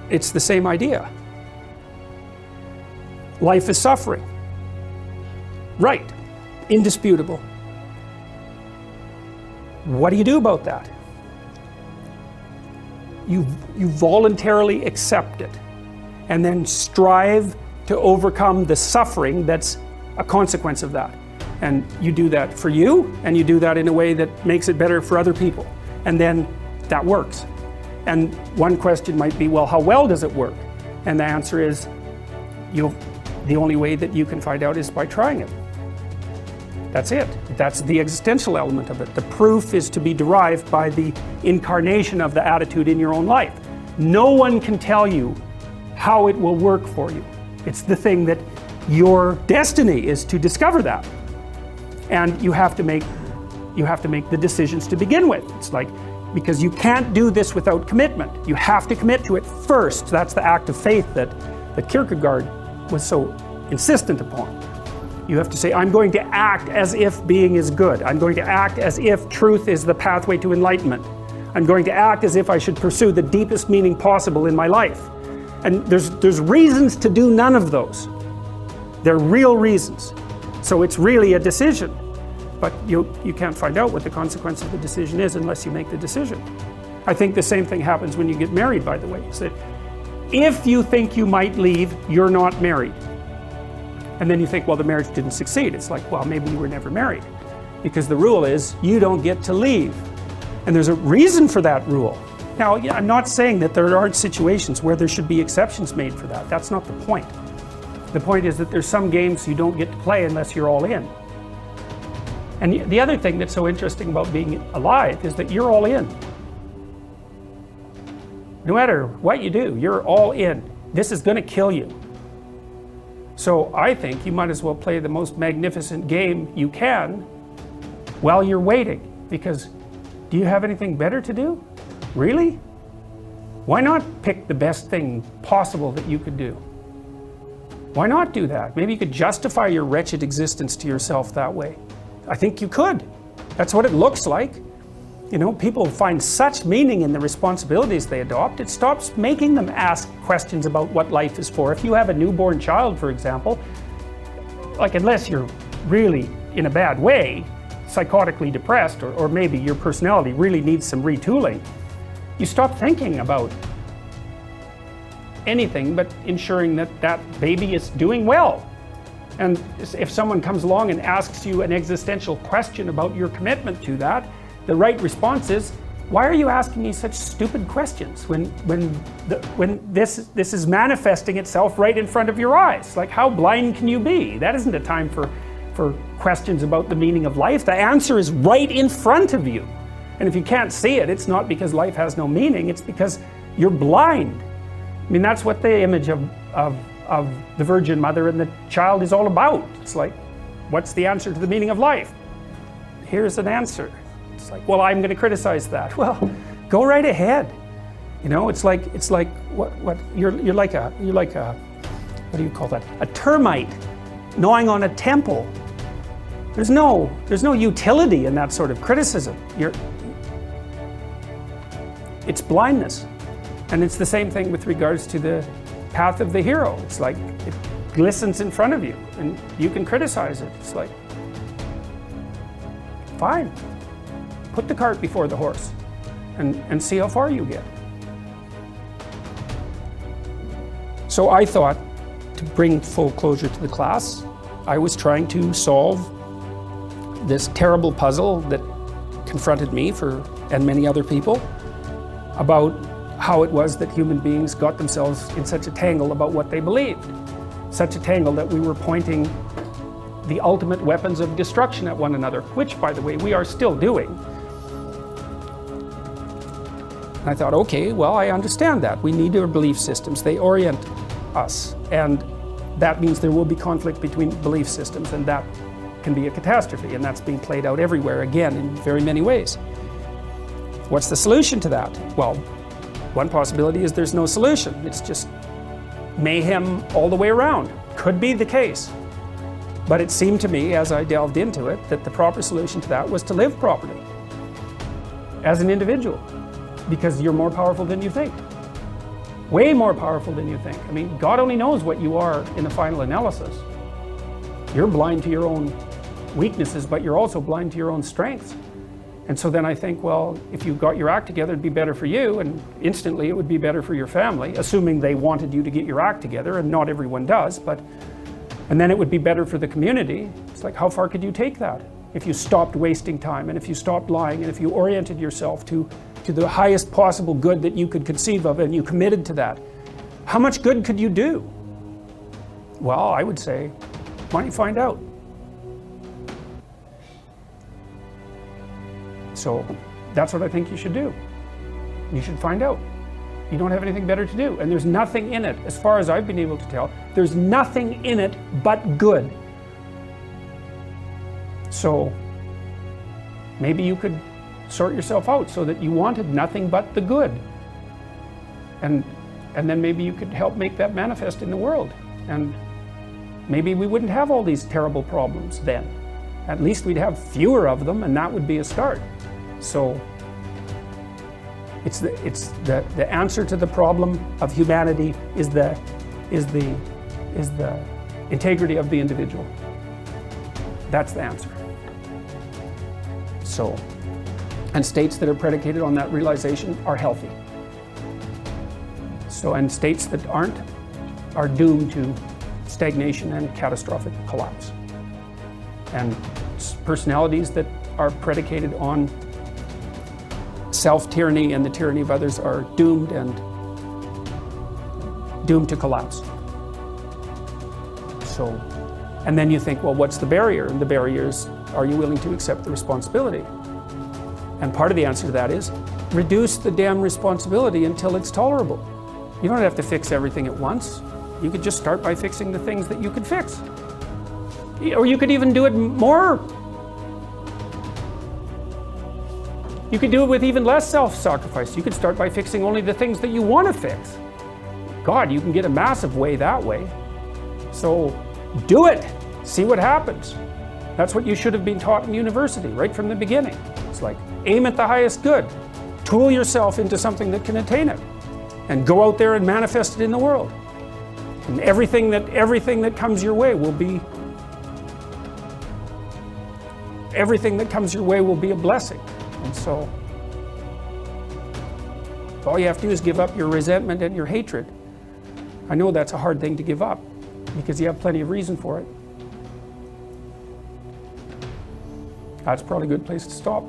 it's the same idea. Life is suffering. Right, indisputable. What do you do about that? You voluntarily accept it and then strive to overcome the suffering that's a consequence of that. And you do that for you, and you do that in a way that makes it better for other people. And then that works. And one question might be, well, how well does it work? And the answer is, the only way that you can find out is by trying it. That's it. That's the existential element of it. The proof is to be derived by the incarnation of the attitude in your own life. No one can tell you how it will work for you. It's the thing that your destiny is to discover that. And you have to make the decisions to begin with. It's like, because you can't do this without commitment. You have to commit to it first. That's the act of faith that Kierkegaard was so insistent upon. You have to say, I'm going to act as if being is good. I'm going to act as if truth is the pathway to enlightenment. I'm going to act as if I should pursue the deepest meaning possible in my life. And there's reasons to do none of those. They're real reasons. So it's really a decision. But you can't find out what the consequence of the decision is unless you make the decision. I think the same thing happens when you get married, by the way. Is that if you think you might leave, you're not married. And then you think, well, the marriage didn't succeed. It's like, well, maybe you were never married. Because the rule is, you don't get to leave. And there's a reason for that rule. Now, I'm not saying that there aren't situations where there should be exceptions made for that. That's not the point. The point is that there's some games you don't get to play unless you're all in. And the other thing that's so interesting about being alive is that you're all in. No matter what you do, you're all in. This is going to kill you. So I think you might as well play the most magnificent game you can while you're waiting. Because do you have anything better to do? Really? Why not pick the best thing possible that you could do? Why not do that? Maybe you could justify your wretched existence to yourself that way. I think you could. That's what it looks like. You know, people find such meaning in the responsibilities they adopt. It stops making them ask questions about what life is for. If you have a newborn child, for example, like unless you're really in a bad way, psychotically depressed, or maybe your personality really needs some retooling, you stop thinking about anything but ensuring that that baby is doing well. And if someone comes along and asks you an existential question about your commitment to that, the right response is, why are you asking me such stupid questions when this is manifesting itself right in front of your eyes? Like, how blind can you be? That isn't a time for questions about the meaning of life. The answer is right in front of you. And if you can't see it, it's not because life has no meaning, it's because you're blind. I mean, that's what the image of the Virgin Mother and the child is all about. It's like, what's the answer to the meaning of life? Here's an answer. It's like, well, I'm going to criticize that. Well, go right ahead. You know, it's like what you're like a what do you call that? A termite gnawing on a temple. There's no utility in that sort of criticism. It's blindness. And it's the same thing with regards to the path of the hero. It's like it glistens in front of you and you can criticize it. It's like, fine. Put the cart before the horse and see how far you get. So I thought, to bring full closure to the class, I was trying to solve this terrible puzzle that confronted me and many other people about how it was that human beings got themselves in such a tangle about what they believed. Such a tangle that we were pointing the ultimate weapons of destruction at one another, which, by the way, we are still doing. And I thought, okay, well, I understand that. We need our belief systems. They orient us. And that means there will be conflict between belief systems, and that can be a catastrophe. And that's being played out everywhere, again, in very many ways. What's the solution to that? Well, one possibility is there's no solution. It's just mayhem all the way around. Could be the case. But it seemed to me, as I delved into it, that the proper solution to that was to live properly as an individual, because you're more powerful than you think. Way more powerful than you think. I mean, God only knows what you are in the final analysis. You're blind to your own weaknesses, but you're also blind to your own strengths. And so then I think, well, if you got your act together, it'd be better for you, and instantly it would be better for your family, assuming they wanted you to get your act together, and not everyone does, and then it would be better for the community. It's like, how far could you take that? If you stopped wasting time, and if you stopped lying, and if you oriented yourself to the highest possible good that you could conceive of, and you committed to that, how much good could you do? Well, I would say, why don't you find out? So that's what I think you should do. You should find out. You don't have anything better to do. And there's nothing in it, as far as I've been able to tell, there's nothing in it but good. So maybe you could sort yourself out so that you wanted nothing but the good. And then maybe you could help make that manifest in the world. And maybe we wouldn't have all these terrible problems then. At least we'd have fewer of them, and that would be a start. So it's the answer to the problem of humanity is the integrity of the individual. That's the answer. So, and states that are predicated on that realization are healthy. So, and states that aren't are doomed to stagnation and catastrophic collapse. And personalities that are predicated on self-tyranny and the tyranny of others are doomed to collapse. So, and then you think, well, what's the barrier? And the barrier is, are you willing to accept the responsibility? And part of the answer to that is, reduce the damn responsibility until it's tolerable. You don't have to fix everything at once. You could just start by fixing the things that you could fix. Or you could even do it more. You could do it with even less self-sacrifice. You could start by fixing only the things that you want to fix. God, you can get a massive way that way. So do it. See what happens. That's what you should have been taught in university right from the beginning. It's like, aim at the highest good. Tool yourself into something that can attain it. And go out there and manifest it in the world. And everything that comes your way will be a blessing. And so all you have to do is give up your resentment and your hatred. I know that's a hard thing to give up because you have plenty of reason for it. That's probably a good place to stop.